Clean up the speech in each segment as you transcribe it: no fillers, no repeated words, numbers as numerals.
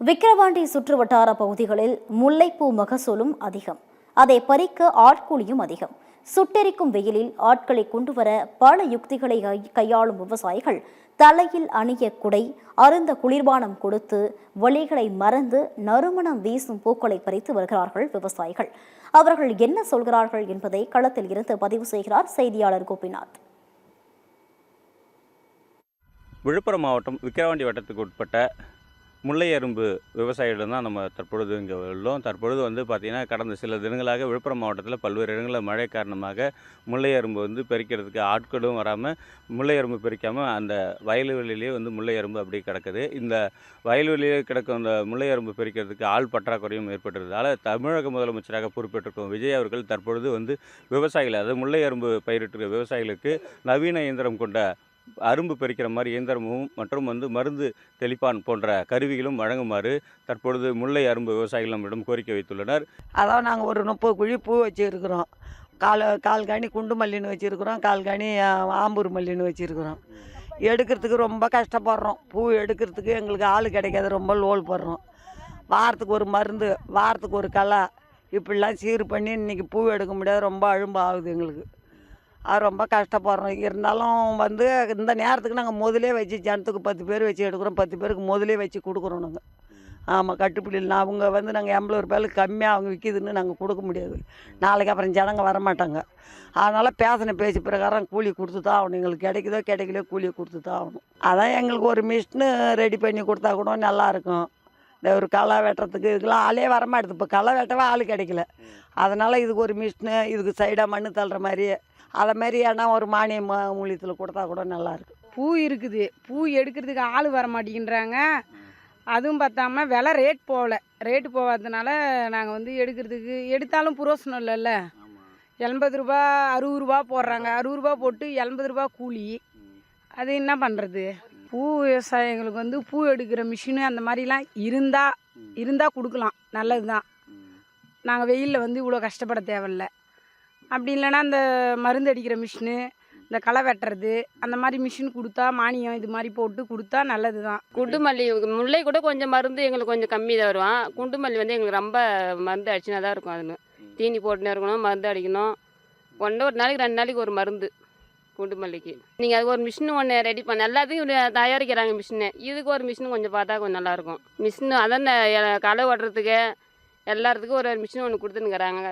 விக்கிரவாண்டி சுற்றுவட்டார பகுதிகளில் முல்லைப்பூ மகசூலும் அதிகம். அதை பறிக்க ஆட்கூலியும் அதிகம். சுட்டெரிக்கும் வெயிலில் ஆட்களை கொண்டுவர பல யுக்திகளை கையாளும் விவசாயிகள் தலையில் அணிய குடை, அருந்த குளிர்பானம் கொடுத்து வழிகளை மறந்து நறுமணம் வீசும் பூக்களை பறித்து வருகிறார்கள் விவசாயிகள். அவர்கள் என்ன சொல்கிறார்கள் என்பதை களத்தில் இருந்து பதிவு செய்கிறார் செய்தியாளர் கோபிநாத். விழுப்புரம் மாவட்டம் விக்கிரவாண்டி வட்டத்துக்கு உட்பட்ட முல்லை அரும்பு விவசாயிகள் தான் நம்ம தற்பொழுது இங்கே உள்ளோம். தற்பொழுது பார்த்திங்கன்னா கடந்த சில தினங்களாக விழுப்புரம் மாவட்டத்தில் பல்வேறு இடங்களில் மழை காரணமாக முல்லை அரும்பு பறிக்கிறதுக்கு ஆட்களும் வராமல் முல்லை அரும்பு பறிக்காமல் அந்த வயல்வெளியிலேயே முல்லை அரும்பு அப்படி கிடக்குது. இந்த வயல்வெளியிலே கிடக்கும் அந்த முல்லை அரும்பு பறிக்கிறதுக்கு ஆள் பற்றாக்குறையும் ஏற்பட்டிருந்ததால் தமிழக முதலமைச்சராக பொறுப்பேற்றிருக்கும் விஜய் அவர்கள் தற்பொழுது விவசாயிகள், அதாவது முல்லை அரும்பு பயிரிட்டு விவசாயிகளுக்கு நவீன இயந்திரம் கொண்ட அரும்பு பறிக்கிற மாதிரி இயந்திரமும் மற்றும் மருந்து தெளிப்பான் போன்ற கருவிகளும் வழங்குமாறு தற்பொழுது முல்லை அரும்பு விவசாயிகள் நம்மிடம் கோரிக்கை வைத்துள்ளனர். அதாவது நாங்கள் ஒரு 30 குழி பூ வச்சுருக்கிறோம். கால் காணி குண்டு மல்லின்னு வச்சுருக்கிறோம், கால் காணி ஆம்பூர் மல்லின்னு வச்சுருக்கிறோம். எடுக்கிறதுக்கு ரொம்ப கஷ்டப்படுறோம். பூ எடுக்கிறதுக்கு எங்களுக்கு ஆள் கிடைக்காது, ரொம்ப லோல் போடுறோம். வாரத்துக்கு ஒரு மருந்து, வாரத்துக்கு ஒரு களை, இப்படிலாம் சீர் பண்ணி இன்றைக்கி பூ எடுக்க முடியாது, ரொம்ப அழும்பு ஆகுது எங்களுக்கு. அது ரொம்ப கஷ்டப்படுறோம். இருந்தாலும் இந்த நேரத்துக்கு நாங்கள் முதலே வச்சு ஜனத்துக்கு 10 பேர் வச்சு எடுக்கிறோம், 10 பேருக்கு முதலே வச்சு கொடுக்குறோம் நாங்கள். ஆமாம், கட்டுப்படி இல்லை. அவங்க நாங்கள் 80 ரூபாய்க்கு கம்மியாக அவங்க விற்கிதுன்னு நாங்கள் கொடுக்க முடியாது. நாளைக்கு அப்புறம் ஜனங்க வரமாட்டாங்க. அதனால் பேசின பேச்சு பிரகாரம் கூலி கொடுத்து தான் ஆகணும். எங்களுக்கு கிடைக்குதோ கிடைக்கலையோ கூலியை கொடுத்து தான் ஆகணும். அதான் எங்களுக்கு ஒரு மிஷினு ரெடி பண்ணி கொடுத்தா கூட நல்லாயிருக்கும். இந்த ஒரு களை வெட்டுறதுக்கு இதுக்கெல்லாம் ஆளே வரமாட்டுது. இப்போ களை வெட்டவே ஆள் கிடைக்கல. அதனால் இதுக்கு ஒரு மிஷினு, இதுக்கு சைடாக மண் தள்ளுற மாதிரி அதை மாதிரி ஏன்னா ஒரு மானிய மூலியத்தில் கொடுத்தா கூட நல்லாயிருக்கு. பூ இருக்குது, பூ எடுக்கிறதுக்கு ஆள் வர மாட்டேங்கிறாங்க. அதுவும் பார்த்தாம விலை ரேட்டு போகாததுனால நாங்கள் எடுக்கிறதுக்கு எடுத்தாலும் புரோசனம் இல்லைல்ல. 80 ரூபா 60 ரூபா போடுறாங்க. 60 ரூபா போட்டு 80 ரூபா கூலி. அது என்ன பண்ணுறது? பூ விவசாயிகளுக்கு பூ எடுக்கிற மிஷினு அந்த மாதிரிலாம் இருந்தால் கொடுக்கலாம், நல்லது தான். நாங்கள் வெயிலில் இவ்வளோ கஷ்டப்பட தேவையில்லை. அப்படி இல்லைன்னா இந்த மருந்து அடிக்கிற மிஷினு, இந்த களை வெட்டுறது அந்த மாதிரி மிஷின் கொடுத்தா, மானியம் இது மாதிரி போட்டு கொடுத்தா நல்லது தான். குண்டு மல்லி, முல்லை கூட கொஞ்சம் மருந்து எங்களுக்கு கொஞ்சம் கம்மி தான் வரும். குண்டு மல்லி எங்களுக்கு ரொம்ப மருந்து அடிச்சுனா தான் இருக்கும். அதுன்னு தீனி போட்டுனே இருக்கணும், மருந்து அடிக்கணும். ஒரு நாளைக்கு 2 நாளைக்கு ஒரு மருந்து குண்டு மல்லிக்கு. நீங்கள் அதுக்கு ஒரு மிஷின் ஒன்று ரெடி பண்ண எல்லாத்துக்கும் தயாரிக்கிறாங்க மிஷினு. இதுக்கு ஒரு மிஷின் கொஞ்சம் பார்த்தா கொஞ்சம் நல்லாயிருக்கும். மிஷின் அதான் களை ஓட்டுறதுக்கு எல்லாத்துக்கும் ஒரு மிஷின் ஒன்று கொடுத்துன்னுக்குறாங்க.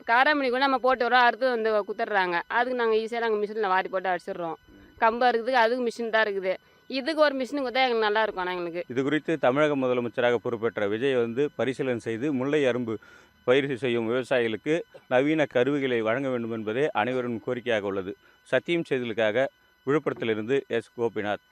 காராமணி கூட நம்ம போட்டு வரோம், அறுத்து குத்துடுறாங்க. அதுக்கு நாங்கள் ஈஸியாக நாங்கள் மிஷினில் வாரி போட்டு அடிச்சிடுறோம். கம்பு இருக்குதுக்கு அதுக்கு மிஷின் தான் இருக்குது. இதுக்கு ஒரு மிஷின் கொடுத்தா எங்களுக்கு நல்லாயிருக்கும். எங்களுக்கு இது குறித்து தமிழக முதலமைச்சராக பொறுப்பேற்ற விஜய் பரிசீலனை செய்து முல்லை அரும்பு பயிர் செய்யும் விவசாயிகளுக்கு நவீன கருவிகளை வழங்க வேண்டும் என்பதே அனைவரும் கோரிக்கையாக உள்ளது. சத்தியம் செய்திகளுக்காக விழுப்புரத்திலிருந்து எஸ். கோபிநாத்.